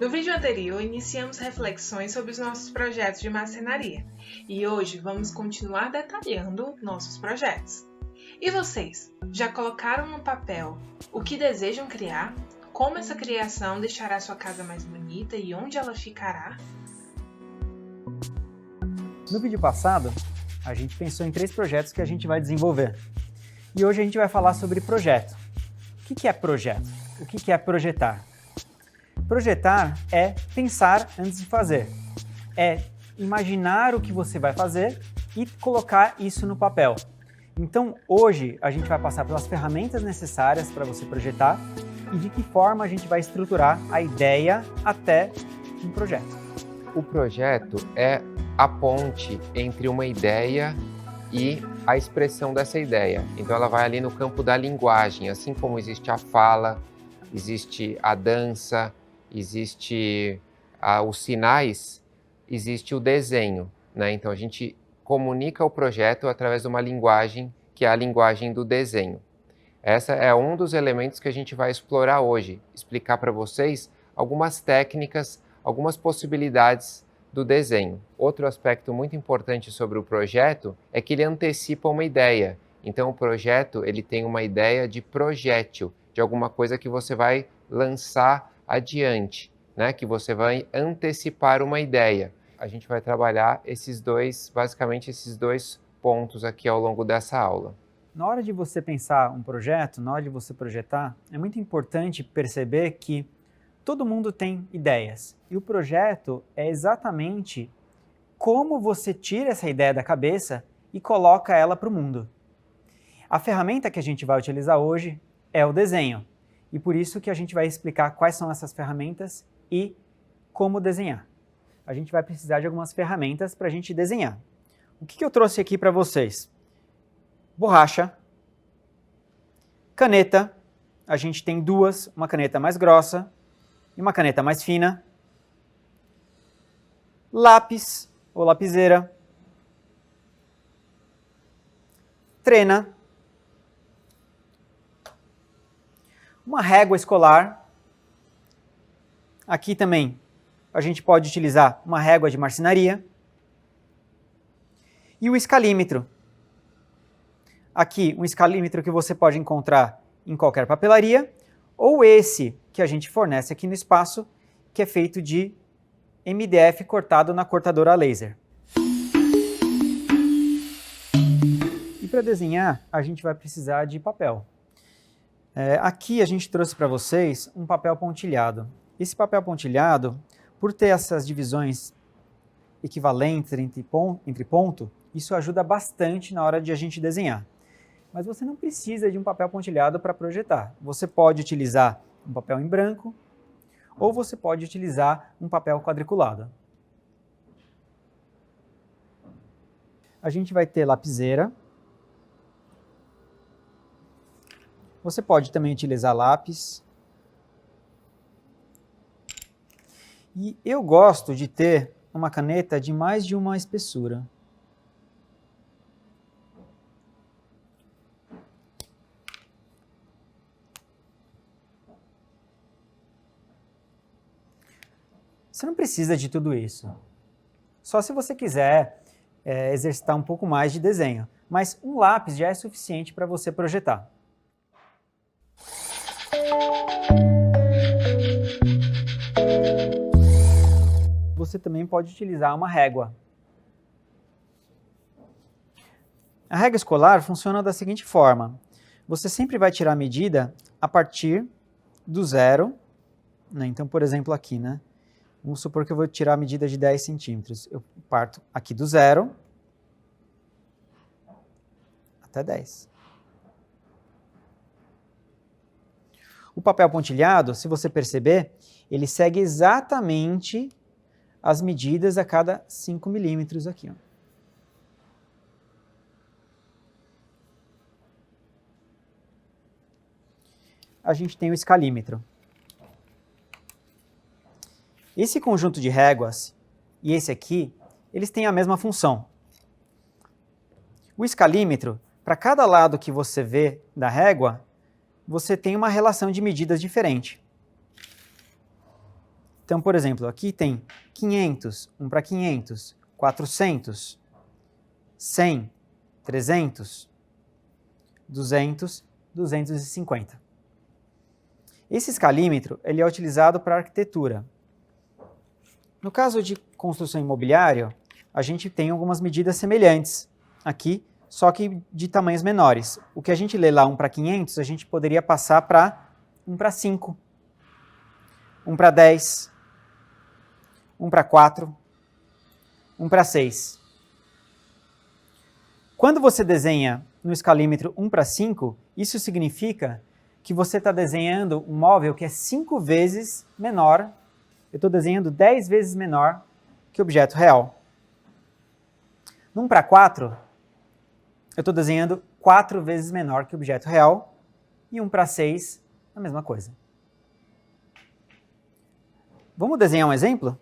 No vídeo anterior, iniciamos reflexões sobre os nossos projetos de marcenaria e hoje vamos continuar detalhando nossos projetos. E vocês, já colocaram no papel o que desejam criar? Como essa criação deixará sua casa mais bonita e onde ela ficará? No vídeo passado, a gente pensou em 3 projetos que a gente vai desenvolver. E hoje a gente vai falar sobre projeto. O que é projeto? O que é projetar? Projetar é pensar antes de fazer. É imaginar o que você vai fazer e colocar isso no papel. Então, hoje a gente vai passar pelas ferramentas necessárias para você projetar e de que forma a gente vai estruturar a ideia até um projeto. O projeto é a ponte entre uma ideia e a expressão dessa ideia. Então ela vai ali no campo da linguagem, assim como existe a fala, existe a dança, existe os sinais, existe o desenho, né? Então a gente comunica o projeto através de uma linguagem que é a linguagem do desenho. Essa é um dos elementos que a gente vai explorar hoje, explicar para vocês algumas técnicas, algumas possibilidades do desenho. Outro aspecto muito importante sobre o projeto é que ele antecipa uma ideia. Então o projeto ele tem uma ideia de projétil, de alguma coisa que você vai lançar adiante, né? Que você vai antecipar uma ideia. A gente vai trabalhar basicamente esses dois pontos aqui ao longo dessa aula. Na hora de você pensar um projeto, na hora de você projetar, é muito importante perceber que todo mundo tem ideias. E o projeto é exatamente como você tira essa ideia da cabeça e coloca ela para o mundo. A ferramenta que a gente vai utilizar hoje é o desenho. E por isso que a gente vai explicar quais são essas ferramentas e como desenhar. A gente vai precisar de algumas ferramentas para a gente desenhar. O que eu trouxe aqui para vocês? Borracha, caneta, a gente tem duas, uma caneta mais grossa e uma caneta mais fina, lápis ou lapiseira, trena, uma régua escolar, aqui também a gente pode utilizar uma régua de marcenaria e o escalímetro. Aqui um escalímetro que você pode encontrar em qualquer papelaria ou esse que a gente fornece aqui no espaço, que é feito de MDF cortado na cortadora a laser. E para desenhar, a gente vai precisar de papel. Aqui a gente trouxe para vocês um papel pontilhado. Esse papel pontilhado, por ter essas divisões equivalentes entre ponto, isso ajuda bastante na hora de a gente desenhar. Mas você não precisa de um papel pontilhado para projetar. Você pode utilizar um papel em branco ou você pode utilizar um papel quadriculado. A gente vai ter lapiseira. Você pode também utilizar lápis. E eu gosto de ter uma caneta de mais de uma espessura. Você não precisa de tudo isso. Só se você quiser exercitar um pouco mais de desenho. Mas um lápis já é suficiente para você projetar. Você também pode utilizar uma régua. A régua escolar funciona da seguinte forma. Você sempre vai tirar a medida a partir do zero, né? Então, por exemplo, aqui, né? Vamos supor que eu vou tirar a medida de 10 centímetros. Eu parto aqui do zero até 10. O papel pontilhado, se você perceber, ele segue exatamente as medidas a cada 5 milímetros aqui. Ó. A gente tem o escalímetro. Esse conjunto de réguas e esse aqui, eles têm a mesma função. O escalímetro, para cada lado que você vê da régua, você tem uma relação de medidas diferente. Então, por exemplo, aqui tem 500, 1 para 500, 400, 100, 300, 200, 250. Esse escalímetro ele é utilizado para arquitetura. No caso de construção imobiliária, a gente tem algumas medidas semelhantes aqui, só que de tamanhos menores. O que a gente lê lá 1 para 500, a gente poderia passar para 1 para 5, 1 para 10, 1 para 4, 1 para 6. Quando você desenha no escalímetro 1 para 5, isso significa que você está desenhando um móvel que é 5 vezes menor. Eu estou desenhando 10 vezes menor que o objeto real. No 1 para 4, eu estou desenhando 4 vezes menor que o objeto real. E 1 para 6, a mesma coisa. Vamos desenhar um exemplo?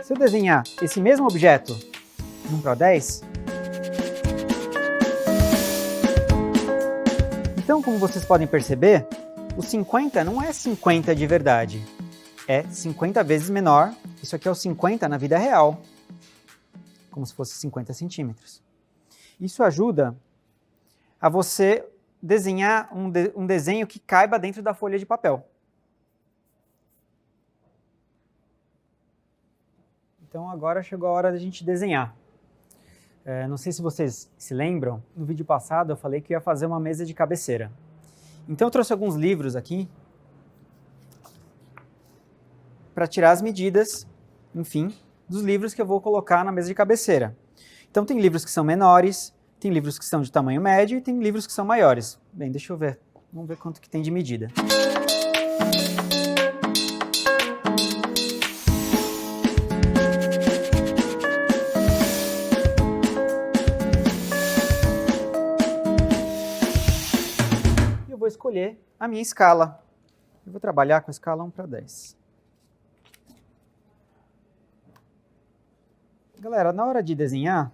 Se eu desenhar esse mesmo objeto de 1 para 10, então, como vocês podem perceber, o 50 não é 50 de verdade, é 50 vezes menor. Isso aqui é o 50 na vida real, como se fosse 50 centímetros. Isso ajuda a você desenhar um desenho que caiba dentro da folha de papel. Então agora chegou a hora da gente desenhar. Não sei se vocês se lembram, no vídeo passado eu falei que ia fazer uma mesa de cabeceira. Então eu trouxe alguns livros aqui para tirar as medidas, enfim, dos livros que eu vou colocar na mesa de cabeceira. Então tem livros que são menores, tem livros que são de tamanho médio e tem livros que são maiores. Bem, deixa eu ver, vamos ver quanto que tem de medida. Vou escolher a minha escala. Eu vou trabalhar com a escala 1 para 10. Galera, na hora de desenhar,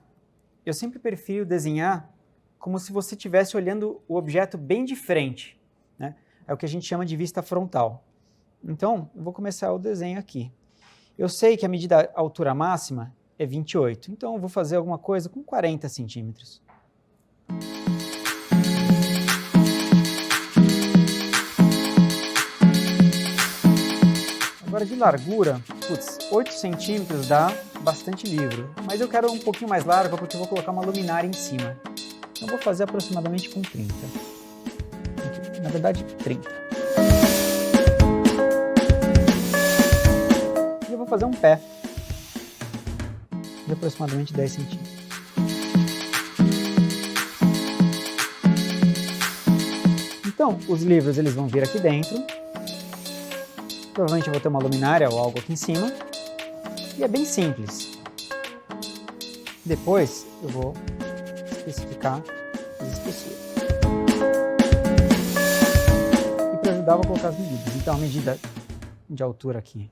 eu sempre prefiro desenhar como se você estivesse olhando o objeto bem de frente, né? É o que a gente chama de vista frontal. Então, eu vou começar o desenho aqui. Eu sei que a medida a altura máxima é 28, então eu vou fazer alguma coisa com 40 centímetros. Agora de largura, 8 centímetros dá bastante livro, mas eu quero um pouquinho mais largo porque eu vou colocar uma luminária em cima. Então eu vou fazer aproximadamente com 30. Na verdade, 30. E eu vou fazer um pé de aproximadamente 10 centímetros. Então, os livros eles vão vir aqui dentro. Provavelmente eu vou ter uma luminária ou algo aqui em cima. E é bem simples. Depois eu vou especificar as espessuras. E para ajudar eu vou colocar as medidas. Então a medida de altura aqui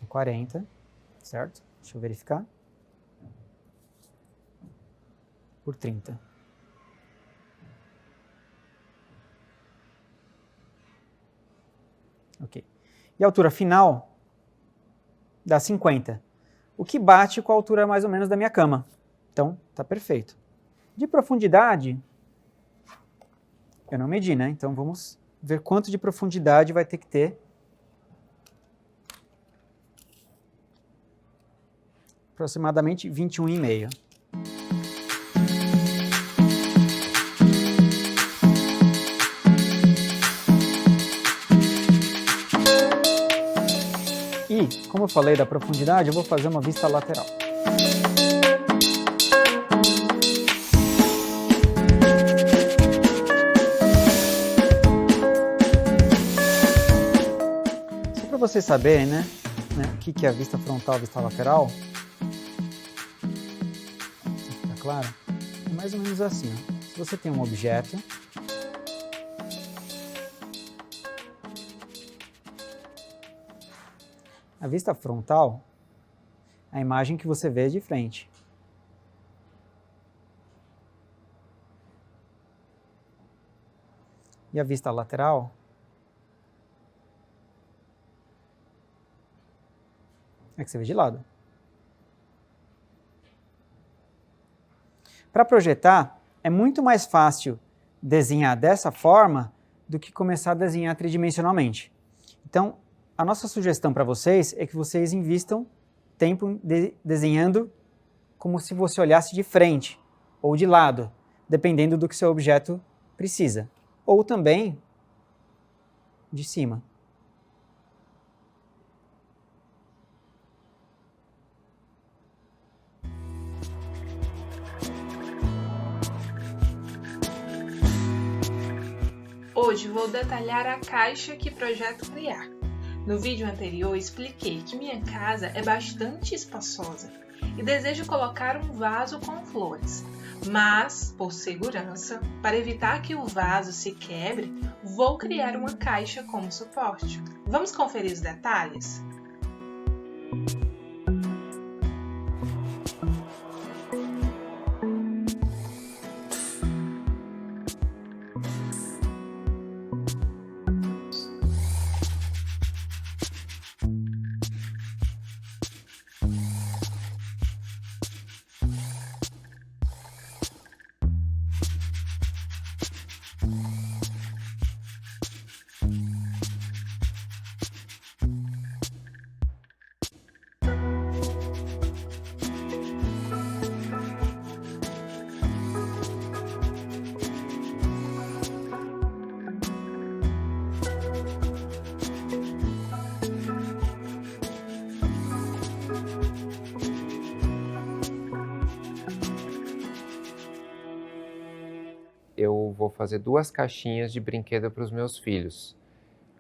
é 40, certo? Deixa eu verificar. Por 30. Ok. E a altura final dá 50, o que bate com a altura mais ou menos da minha cama. Então, tá perfeito. De profundidade, eu não medi, né? Então, vamos ver quanto de profundidade vai ter que ter. Aproximadamente 21,5. E, como eu falei da profundidade, eu vou fazer uma vista lateral. Só para vocês saberem, né, o que é a vista frontal e vista lateral, se ficar claro, é mais ou menos assim. Ó. Se você tem um objeto, A vista frontal é a imagem que você vê de frente. E a vista lateral é que você vê de lado. Para projetar, é muito mais fácil desenhar dessa forma do que começar a desenhar tridimensionalmente. Então, a nossa sugestão para vocês é que vocês invistam tempo desenhando como se você olhasse de frente ou de lado, dependendo do que seu objeto precisa. Ou também de cima. Hoje vou detalhar a caixa que projeto criar. No vídeo anterior expliquei que minha casa é bastante espaçosa e desejo colocar um vaso com flores, mas, por segurança, para evitar que o vaso se quebre, vou criar uma caixa como suporte. Vamos conferir os detalhes? Eu vou fazer 2 caixinhas de brinquedo para os meus filhos.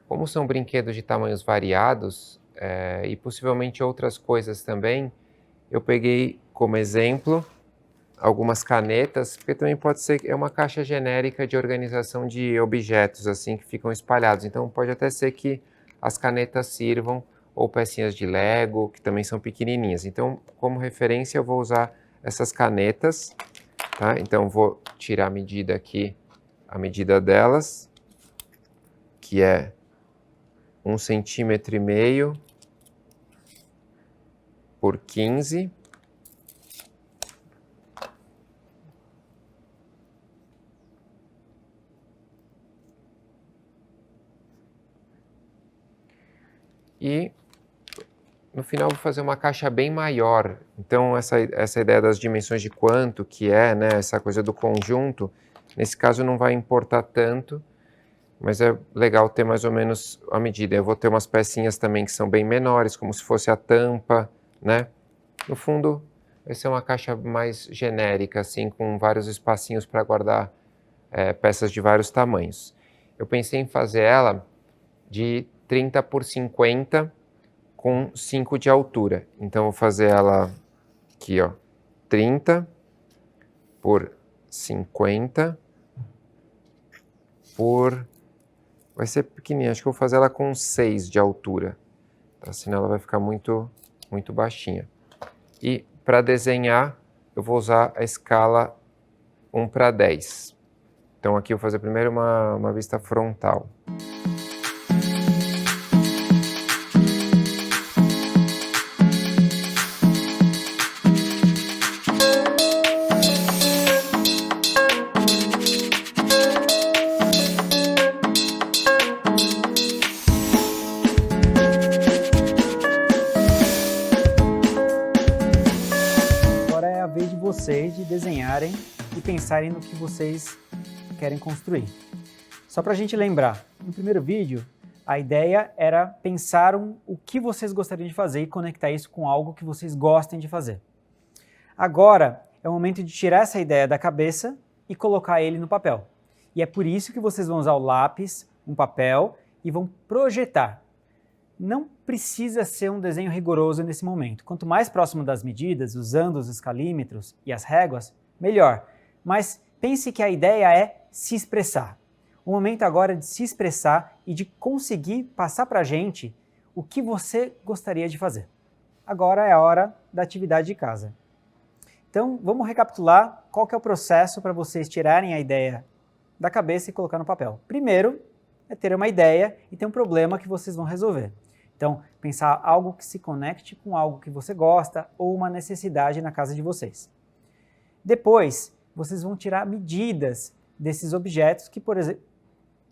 Como são brinquedos de tamanhos variados e possivelmente outras coisas também, eu peguei como exemplo algumas canetas, porque também pode ser uma caixa genérica de organização de objetos assim que ficam espalhados. Então pode até ser que as canetas sirvam, ou pecinhas de Lego, que também são pequenininhas. Então, como referência, eu vou usar essas canetas. Tá? Então, vou tirar a medida aqui, a medida delas, que é 1,5 cm por 15. E no final vou fazer uma caixa bem maior. Então essa ideia das dimensões de quanto que é, né, essa coisa do conjunto, nesse caso não vai importar tanto, mas é legal ter mais ou menos a medida. Eu vou ter umas pecinhas também que são bem menores, como se fosse a tampa, né? No fundo, vai ser uma caixa mais genérica, assim, com vários espacinhos para guardar peças de vários tamanhos. Eu pensei em fazer ela de 30 por 50 com 5 de altura. Então, eu vou fazer ela aqui, ó, 30 por 50 por... Vai ser pequenininha, acho que eu vou fazer ela com 6 de altura, tá? Senão ela vai ficar muito baixinha. E para desenhar, eu vou usar a escala 1:10. Então, aqui eu vou fazer primeiro uma vista frontal. Vocês de desenharem e pensarem no que vocês querem construir. Só para a gente lembrar, no primeiro vídeo, a ideia era pensar o que vocês gostariam de fazer e conectar isso com algo que vocês gostem de fazer. Agora é o momento de tirar essa ideia da cabeça e colocar ele no papel. E é por isso que vocês vão usar o lápis, um papel e vão projetar. Não precisa ser um desenho rigoroso nesse momento. Quanto mais próximo das medidas, usando os escalímetros e as réguas, melhor. Mas pense que a ideia é se expressar. O momento agora é de se expressar e de conseguir passar para a gente o que você gostaria de fazer. Agora é a hora da atividade de casa. Então, vamos recapitular qual que é o processo para vocês tirarem a ideia da cabeça e colocar no papel. Primeiro, é ter uma ideia e ter um problema que vocês vão resolver. Então, pensar algo que se conecte com algo que você gosta ou uma necessidade na casa de vocês. Depois, vocês vão tirar medidas desses objetos que,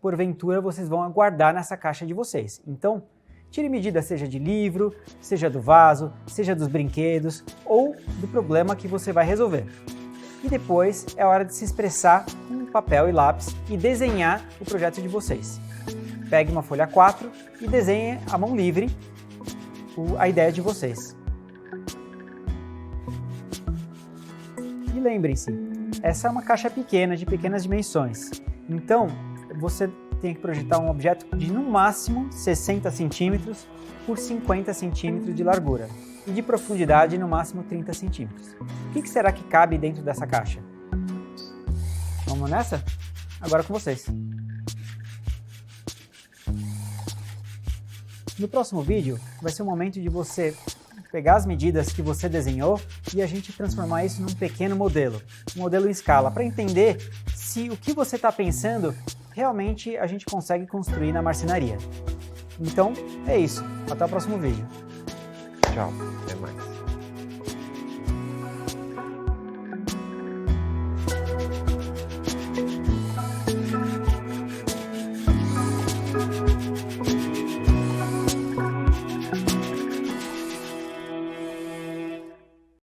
porventura, vocês vão guardar nessa caixa de vocês. Então, tire medida seja de livro, seja do vaso, seja dos brinquedos ou do problema que você vai resolver. E depois é hora de se expressar com papel e lápis e desenhar o projeto de vocês. Pegue uma folha 4 e desenhe à mão livre a ideia de vocês. E lembrem-se, essa é uma caixa pequena, de pequenas dimensões. Então, você tem que projetar um objeto de no máximo 60 centímetros por 50 centímetros de largura e de profundidade no máximo 30 centímetros. O que será que cabe dentro dessa caixa? Vamos nessa? Agora com vocês. No próximo vídeo vai ser o momento de você pegar as medidas que você desenhou e a gente transformar isso num pequeno modelo, um modelo em escala, para entender se o que você está pensando realmente a gente consegue construir na marcenaria. Então, é isso. Até o próximo vídeo. Tchau. Até mais.